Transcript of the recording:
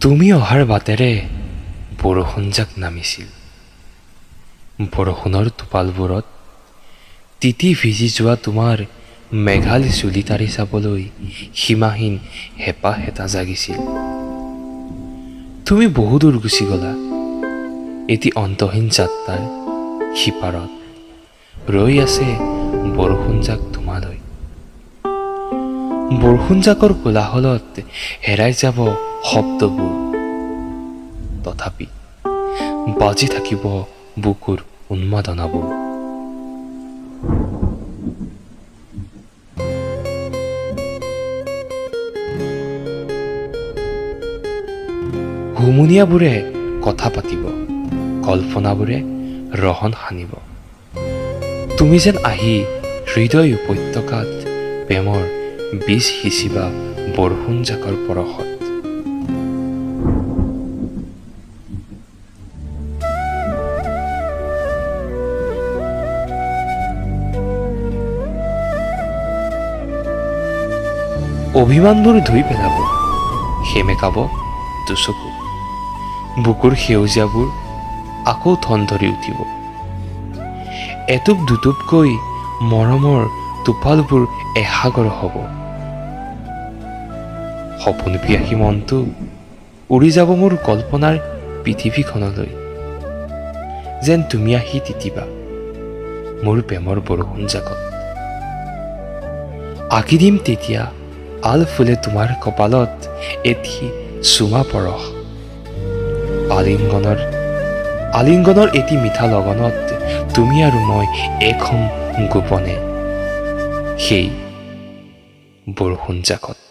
তুমি অহাৰ বাটেৰে বৰষুণজাক নামিছিল। বৰষুণৰ টোপালবোৰত তিতি ভিজি যোৱা তোমাৰ মেঘাল চুলি তাৰি চাবলৈ সীমাহীন হেঁপাহ এটা জাগিছিল। তুমি বহু দূৰ গুচি গলা। এটি অন্তহীন যাত্ৰাৰ সিপাৰত ৰৈ আছে বৰষুণজাক তোমালৈ। বৰষুণজাকৰ কোলাহলত হেৰাই যাব শব্দবোৰ, তথাপি বাজি থাকিব বুকুৰ উন্মাদনাবোৰ। হুমুনিয়াবোৰে কথা পাতিব, কল্পনাবোৰে ৰহণ সানিব। তুমি যেন আহি হৃদয় উপত্যকাত প্ৰেমৰ বীজ সিঁচিবা বৰষুণজাকৰ পৰশত। অভিমানবোৰ ধুই পেলাব, সেমেকাব দুচকু। বুকুৰ সেউজীয়াবোৰ আকৌ ঠন ধৰি উঠিব। এটুপ দুটুপকৈ মৰমৰ টোপালবোৰ এসাগৰ হ'ব। সপোন পিয়াসী মনটো উৰি যাব মোৰ কল্পনাৰ পৃথিৱীখনলৈ। যেন তুমি আহি তিতিবা মোৰ প্ৰেমৰ বৰষুণজাকত। আঁকি দিম তেতিয়া আল ফুলে তোমাৰ কপালত এটি চুমা পৰশ। আলিংগনৰ এটি মিঠা লগনত তুমি আৰু মই এক হম গোপনে সেই বৰষুণজাকত।